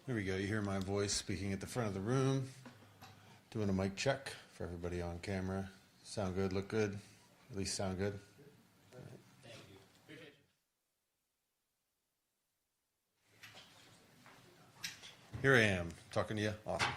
There we go. You hear my voice speaking at the front of the room. Doing a mic check for everybody on camera. Sound good? Look good? At least sound good? Here I am talking to you. Awesome.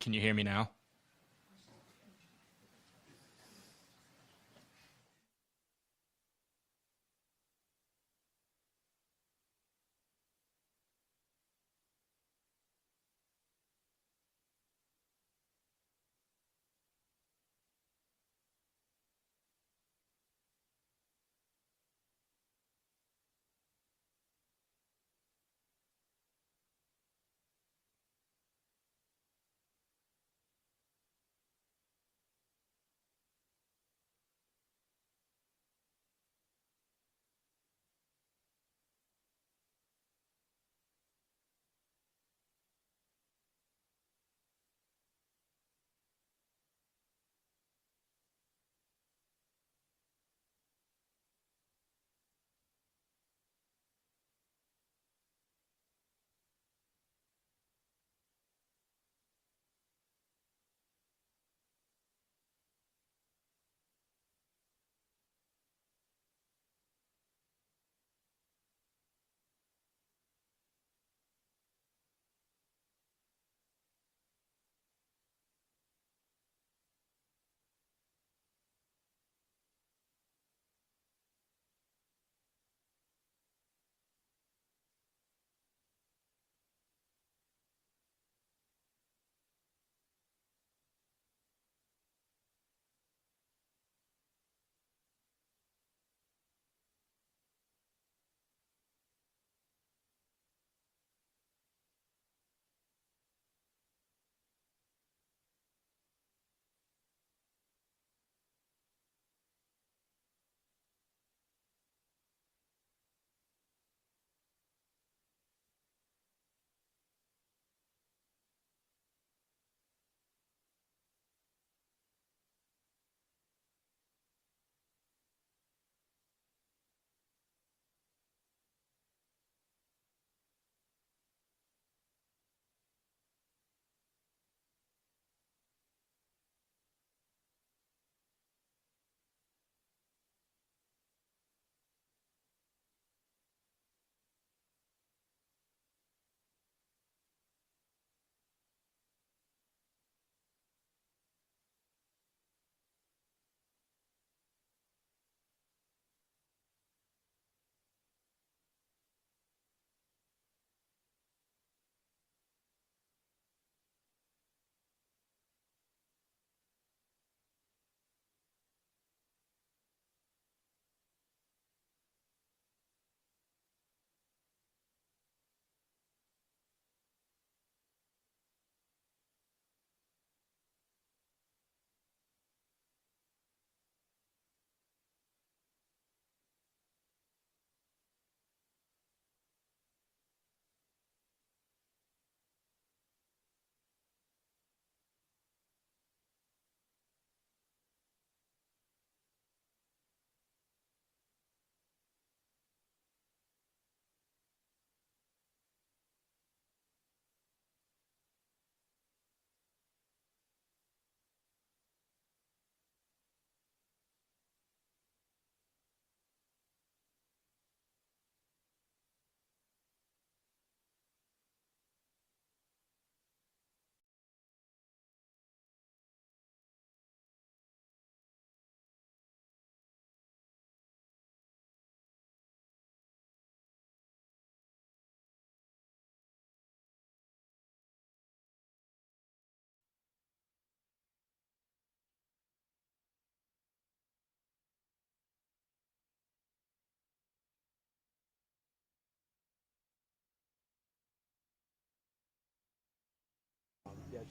Can you hear me now?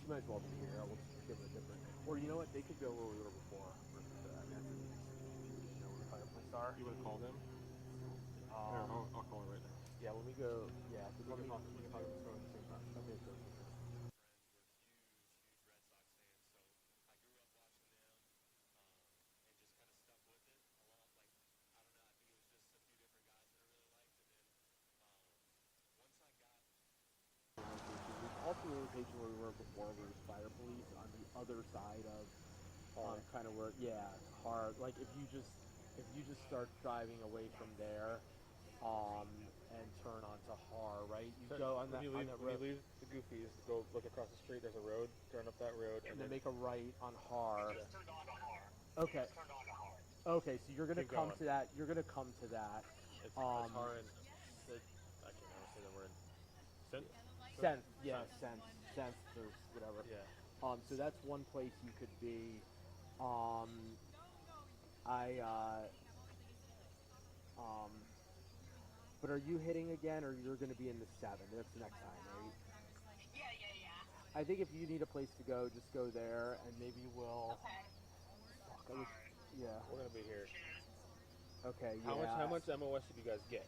she might as well be here. We'll just give her a different. Or you know what? They could go where we were before. I mean, that's easy. You know where the fireplace are. You want to call them? Here, I'll call her right now. Yeah, when we go. Yeah, We can talk this phone at the same time. Okay, perfect. Also, the location where we were before, where there's fire police on the other side of, kind of where, yeah, it's hard. Like if you just start driving away from there, and turn onto Har, right? You go on that when you road, leave the Goofies, go look across the street. There's a road. Turn up that road, and then make a right on Har. Okay. Okay, so you're gonna Keep come going. to that. You're gonna come to that. It's Har and I can't ever say the word. Sense, yeah, sense or whatever. Yeah. So that's one place you could be. But are you hitting again, or you're going to be in the 7? That's the next time, right? Yeah. I think if you need a place to go, just go there, and maybe we'll. Okay. Yeah. We're gonna be here. Okay. Yeah. How much MOS did you guys get?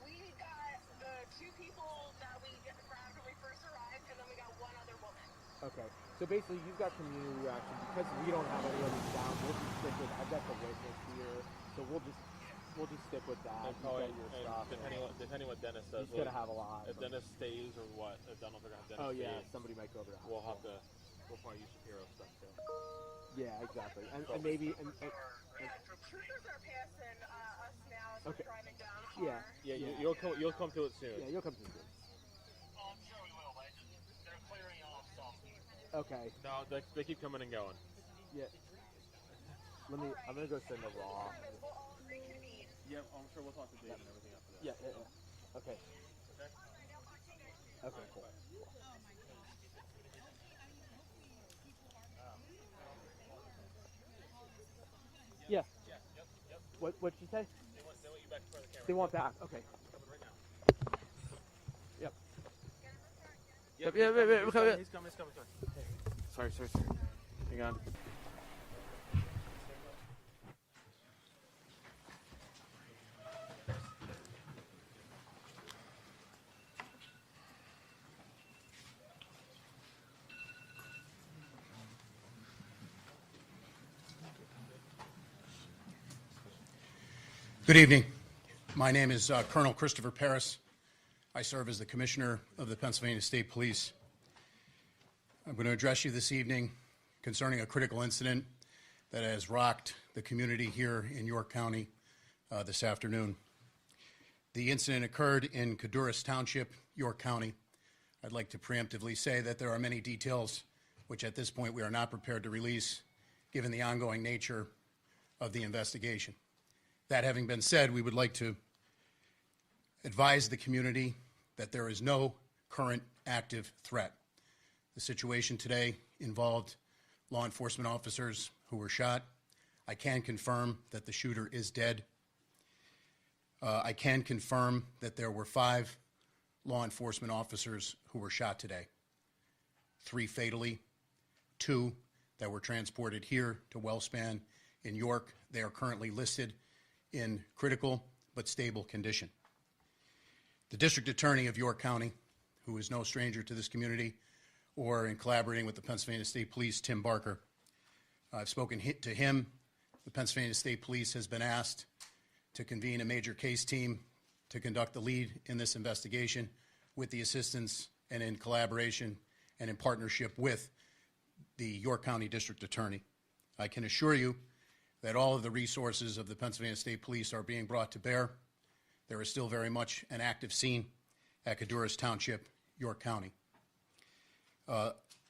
We got the 2 people that we grabbed when we first arrived, and then we got 1 other woman. Okay. So basically, you've got community reaction because we don't have any of these down. We'll just stick with. I've got the witness here, so we'll just stick with that. And You've probably, got your and stuff. depending what Dennis does. He's gonna have a lot. If Dennis stays or what? If I don't know if they're gonna have Dennis Oh yeah, stays, somebody might go over to. we'll have to. We'll probably use Shapiro stuff too. Yeah, exactly. And maybe. Troopers are passing us now as Okay. we're driving down. Yeah. Yeah, Yeah. you'll come to it soon. Yeah, you'll come to the group. Oh, I'm sure we will. They're clearing off some. Okay. No, they keep coming and going. Yeah. I'm gonna go send a raw. We'll all reconvene. Yeah, I'm sure we'll talk to Dave and everything after that. Yeah. Okay. Okay. Cool. Yeah. What'd you say? They want you back in front of the camera. They want back. Okay. Coming right now. Yep. Yeah, we're coming. He's coming. Sorry. Hang on. Good evening. My name is Colonel Christopher Paris. I serve as the Commissioner of the Pennsylvania State Police. I'm going to address you this evening concerning a critical incident that has rocked the community here in York County this afternoon. The incident occurred in Caduras Township, York County. I'd like to preemptively say that there are many details which at this point we are not prepared to release given the ongoing nature of the investigation. That having been said, we would like to advise the community that there is no current active threat. The situation today involved law enforcement officers who were shot. I can confirm that the shooter is dead. I can confirm that there were 5 law enforcement officers who were shot today. 3 fatally, 2 that were transported here to Wellspan in York. They are currently listed in critical but stable condition. The District Attorney of York County, who is no stranger to this community, or in collaborating with the Pennsylvania State Police, Tim Barker. I've spoken to him. The Pennsylvania State Police has been asked to convene a major case team to conduct the lead in this investigation with the assistance and in collaboration and in partnership with the York County District Attorney. I can assure you that all of the resources of the Pennsylvania State Police are being brought to bear. There is still very much an active scene at Caduras Township, York County.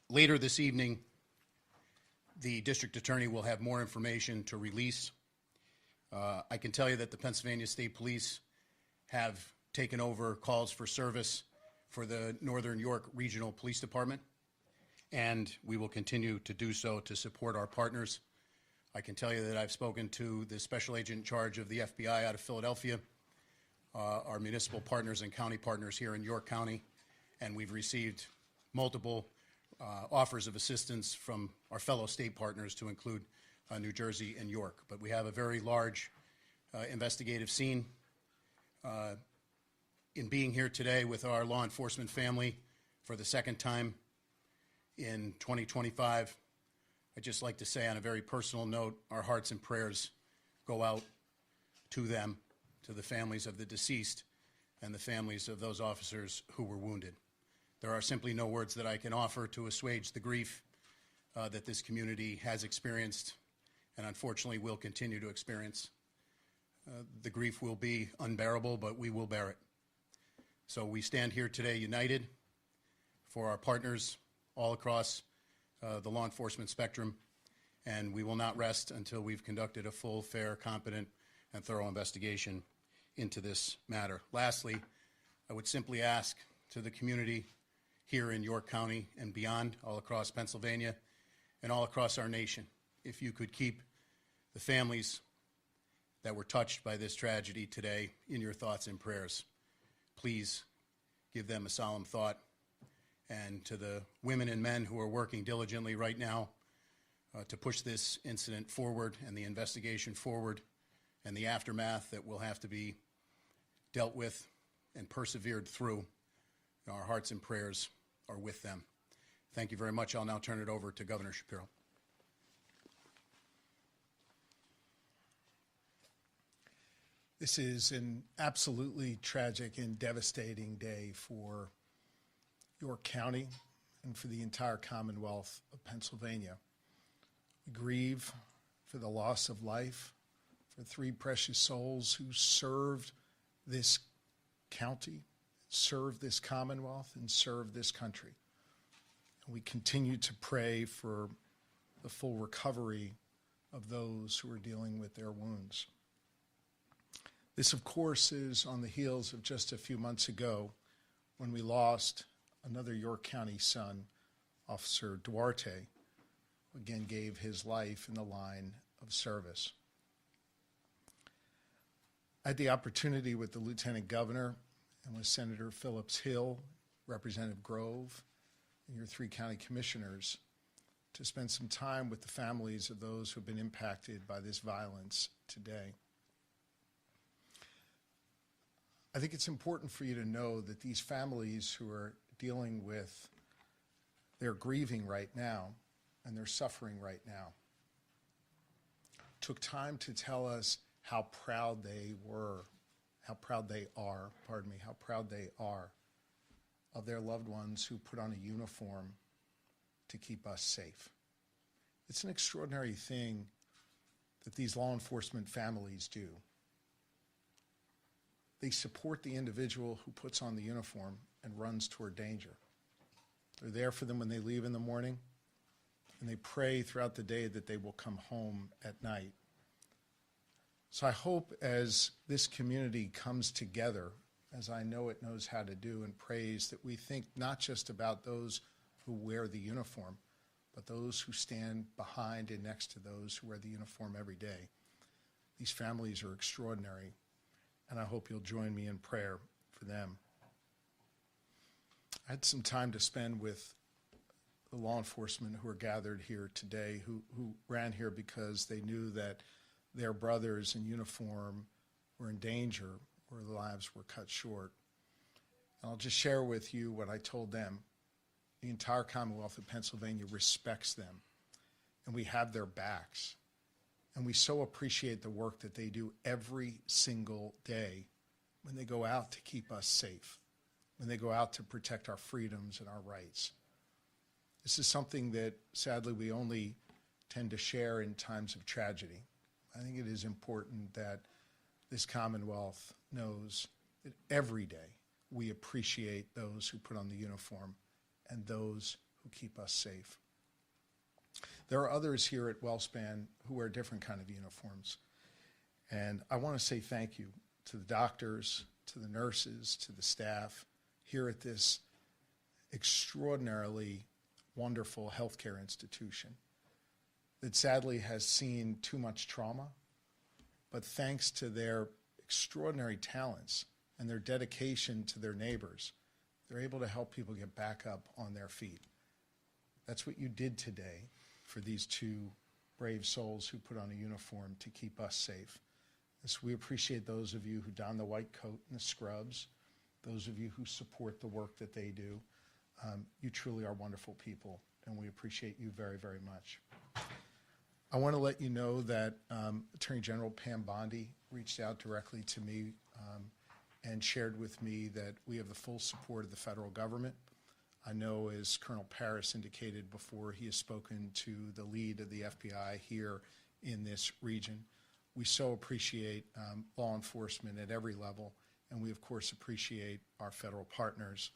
Later this evening, the District Attorney will have more information to release. I can tell you that the Pennsylvania State Police have taken over calls for service for the Northern York Regional Police Department, and we will continue to do so to support our partners. I can tell you that I've spoken to the special agent in charge of the FBI out of Philadelphia, our municipal partners and county partners here in York County, and we've received multiple offers of assistance from our fellow state partners to include New Jersey and York. But we have a very large investigative scene. In being here today with our law enforcement family for the second time in 2025, I'd just like to say on a very personal note, our hearts and prayers go out to them, to the families of the deceased and the families of those officers who were wounded. There are simply no words that I can offer to assuage the grief that this community has experienced and unfortunately will continue to experience. The grief will be unbearable, but we will bear it. So we stand here today united for our partners all across the law enforcement spectrum, and we will not rest until we've conducted a full, fair, competent, and thorough investigation into this matter. Lastly, I would simply ask to the community here in York County and beyond, all across Pennsylvania and all across our nation, if you could keep the families that were touched by this tragedy today in your thoughts and prayers. Please give them a solemn thought. And to the women and men who are working diligently right now to push this incident forward and the investigation forward and the aftermath that will have to be dealt with and persevered through, our hearts and prayers are with them. Thank you very much. I'll now turn it over to Governor Shapiro. This is an absolutely tragic and devastating day for York County and for the entire Commonwealth of Pennsylvania. We grieve for the loss of life for 3 precious souls who served this county, served this Commonwealth, and served this country. And we continue to pray for the full recovery of those who are dealing with their wounds. This, of course, is on the heels of just a few months ago when we lost another York County son, Officer Duarte, who again gave his life in the line of service. I had the opportunity with the Lieutenant Governor and with Senator Phillips Hill, Representative Grove, and your 3 county commissioners to spend some time with the families of those who have been impacted by this violence today. I think it's important for you to know that these families who are dealing with, they're grieving right now and they're suffering right now, took time to tell us how proud they were, how proud they are of their loved ones who put on a uniform to keep us safe. It's an extraordinary thing that these law enforcement families do. They support the individual who puts on the uniform and runs toward danger. They're there for them when they leave in the morning, and they pray throughout the day that they will come home at night. So I hope as this community comes together, as I know it knows how to do, and prays, that we think not just about those who wear the uniform, but those who stand behind and next to those who wear the uniform every day. These families are extraordinary, and I hope you'll join me in prayer for them. I had some time to spend with the law enforcement who are gathered here today, who ran here because they knew that their brothers in uniform were in danger or their lives were cut short. And I'll just share with you what I told them. The entire Commonwealth of Pennsylvania respects them, and we have their backs. And we so appreciate the work that they do every single day when they go out to keep us safe, when they go out to protect our freedoms and our rights. This is something that, sadly, we only tend to share in times of tragedy. I think it is important that this Commonwealth knows that every day we appreciate those who put on the uniform and those who keep us safe. There are others here at WellSpan who wear different kind of uniforms. And I want to say thank you to the doctors, to the nurses, to the staff here at this extraordinarily wonderful healthcare institution that sadly has seen too much trauma. But thanks to their extraordinary talents and their dedication to their neighbors, they're able to help people get back up on their feet. That's what you did today for these two brave souls who put on a uniform to keep us safe. So we appreciate those of you who don the white coat and the scrubs, those of you who support the work that they do. You truly are wonderful people, and we appreciate you very, very much. I want to let you know that Attorney General Pam Bondi reached out directly to me and shared with me that we have the full support of the federal government. I know, as Colonel Paris indicated before, he has spoken to the lead of the FBI here in this region. We so appreciate law enforcement at every level, and we, of course, appreciate our federal partners.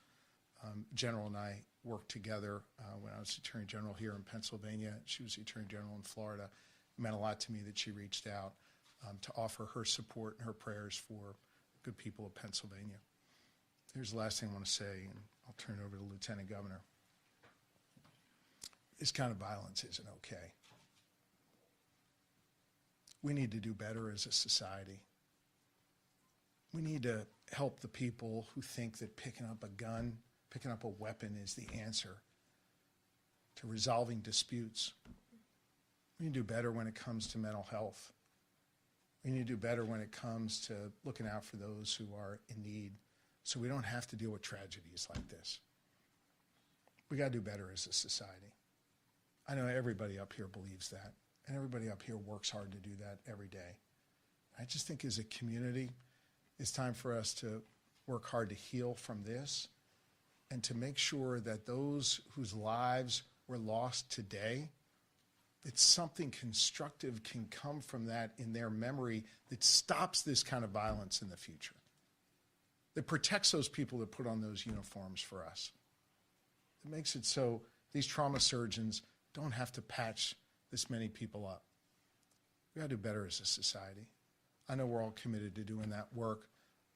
General and I worked together when I was Attorney General here in Pennsylvania. She was the Attorney General in Florida. It meant a lot to me that she reached out to offer her support and her prayers for good people of Pennsylvania. Here's the last thing I want to say, and I'll turn it over to the Lieutenant Governor. This kind of violence isn't okay. We need to do better as a society. We need to help the people who think that picking up a gun, picking up a weapon is the answer to resolving disputes. We need to do better when it comes to mental health. We need to do better when it comes to looking out for those who are in need, so we don't have to deal with tragedies like this. We got to do better as a society. I know everybody up here believes that, and everybody up here works hard to do that every day. I just think as a community, it's time for us to work hard to heal from this and to make sure that those whose lives were lost today, that something constructive can come from that in their memory that stops this kind of violence in the future, that protects those people that put on those uniforms for us. It makes it so these trauma surgeons don't have to patch this many people up. We got to do better as a society. I know we're all committed to doing that work.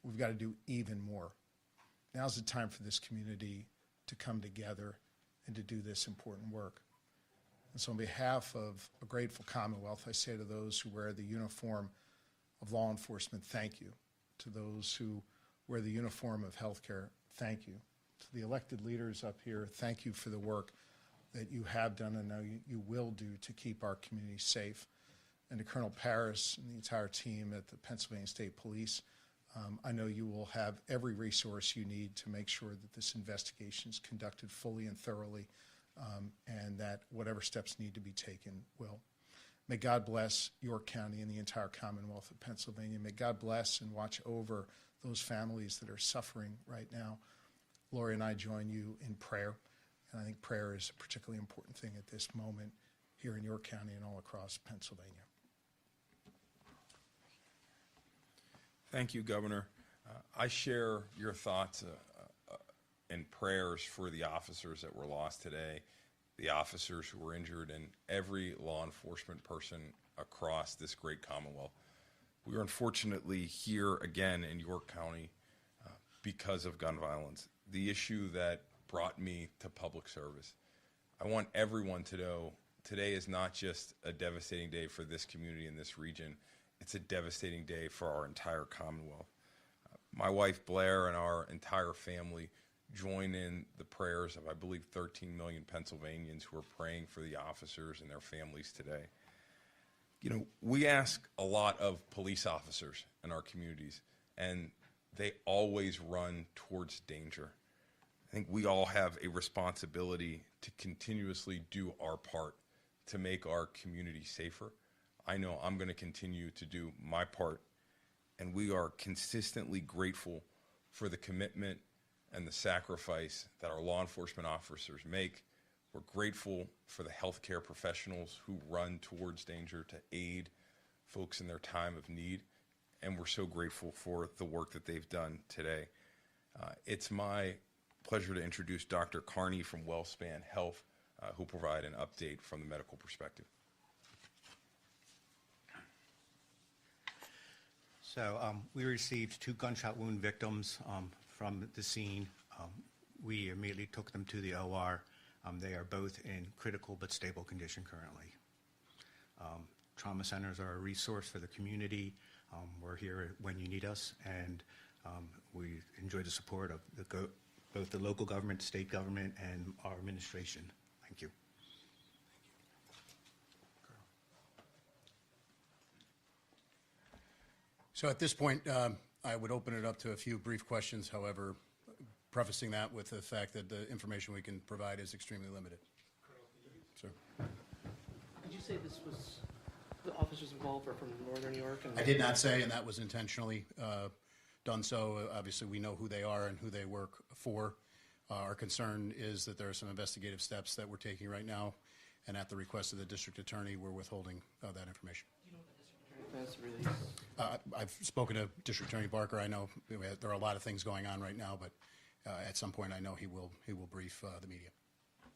We've got to do even more. Now's the time for this community to come together and to do this important work. And so on behalf of a grateful Commonwealth, I say to those who wear the uniform of law enforcement, thank you. To those who wear the uniform of healthcare, thank you. To the elected leaders up here, thank you for the work that you have done and know you will do to keep our community safe. And to Colonel Paris and the entire team at the Pennsylvania State Police, I know you will have every resource you need to make sure that this investigation is conducted fully and thoroughly, and that whatever steps need to be taken will. May God bless York County and the entire Commonwealth of Pennsylvania. May God bless and watch over those families that are suffering right now. Lori and I join you in prayer, and I think prayer is a particularly important thing at this moment here in York County and all across Pennsylvania. Thank you, Governor. I share your thoughts and prayers for the officers that were lost today, the officers who were injured, and every law enforcement person across this great Commonwealth. We are unfortunately here again in York County because of gun violence, the issue that brought me to public service. I want everyone to know today is not just a devastating day for this community in this region. It's a devastating day for our entire Commonwealth. My wife Blair and our entire family join in the prayers of, I believe, 13 million Pennsylvanians who are praying for the officers and their families today. You know, we ask a lot of police officers in our communities, and they always run towards danger. I think we all have a responsibility to continuously do our part to make our community safer. I know I'm going to continue to do my part, and we are consistently grateful for the commitment and the sacrifice that our law enforcement officers make. We're grateful for the healthcare professionals who run towards danger to aid folks in their time of need, and we're so grateful for the work that they've done today. It's my pleasure to introduce Dr. Carney from WellSpan Health, who will provide an update from the medical perspective. So we received 2 gunshot wound victims from the scene. We immediately took them to the OR. They are both in critical but stable condition currently. Trauma centers are a resource for the community. We're here when you need us, and we enjoy the support of both the local government, state government, and our administration. Thank you. Thank you. So at this point, I would open it up to a few brief questions, however, prefacing that with the fact that the information we can provide is extremely limited. Sir. Did you say this was, the officers involved are from Northern New York? And I did not say, and that was intentionally done so. Obviously, we know who they are and who they work for. Our concern is that there are some investigative steps that we're taking right now, and at the request of the district attorney, we're withholding that information. Do you know what the district attorney plans to release? I've spoken to District Attorney Barker. I know there are a lot of things going on right now, but at some point, I know he will brief the media.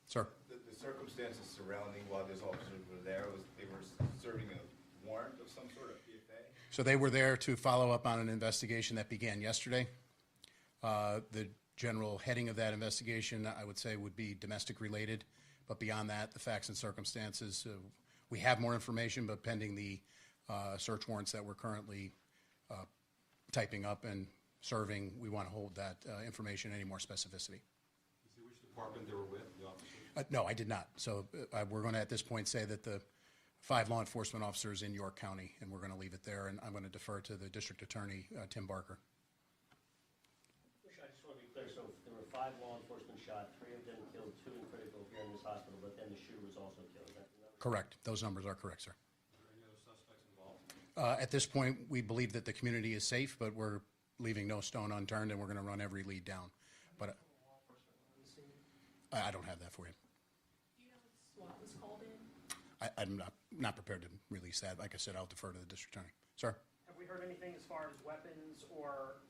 Sir. The circumstances surrounding while those officers were there was they were serving a warrant of some sort of PFA? So they were there to follow up on an investigation that began yesterday. The general heading of that investigation, I would say, would be domestic related. But beyond that, the facts and circumstances, we have more information, but pending the search warrants that we're currently typing up and serving, we want to hold that information any more specificity. Which department they were with, the officers? No, I did not. So we're going to, at this point, say that the 5 law enforcement officers in York County, and we're going to leave it there, and I'm going to defer to the district attorney, Tim Barker. I just want to be clear, so there were 5 law enforcement shot, 3 of them killed, 2 in critical here in this hospital, but then the shooter was also killed. Is that Correct. Those numbers are correct, sir. Are there any other suspects involved? At this point, we believe that the community is safe, but we're leaving no stone unturned, and we're going to run every lead down. But I don't have that for you. Do you know if SWAT was called in? I'm not prepared to release that. Like I said, I'll defer to the district attorney. Sir? Have we heard anything as far as weapons or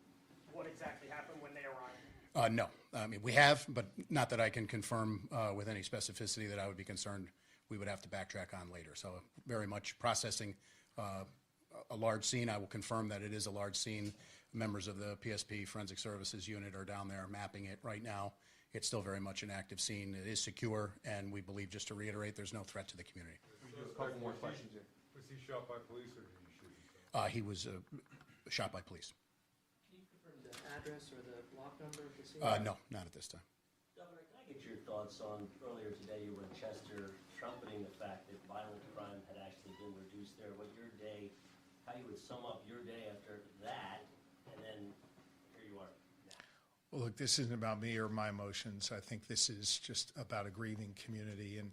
what exactly happened when they arrived? No. I mean, we have, but not that I can confirm with any specificity that I would be concerned we would have to backtrack on later. So very much processing a large scene. I will confirm that it is a large scene. Members of the PSP Forensic Services Unit are down there mapping it right now. It's still very much an active scene. It is secure, and we believe, just to reiterate, there's no threat to the community. A couple more questions here. Was he shot by police or did he shoot himself? He was shot by police. Can you confirm the address or the block number of the scene? No, not at this time. Governor, can I get your thoughts on, earlier today you were in Chester trumpeting the fact that violent crime had actually been reduced there, what your day, how you would sum up your day after that, and then here you are now. Well, look, this isn't about me or my emotions. I think this is just about a grieving community, and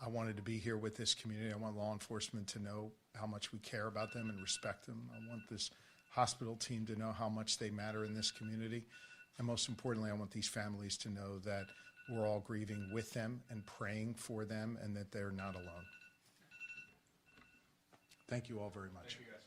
I wanted to be here with this community. I want law enforcement to know how much we care about them and respect them. I want this hospital team to know how much they matter in this community. And most importantly, I want these families to know that we're all grieving with them and praying for them and that they're not alone. Thank you all very much. Thank you, guys.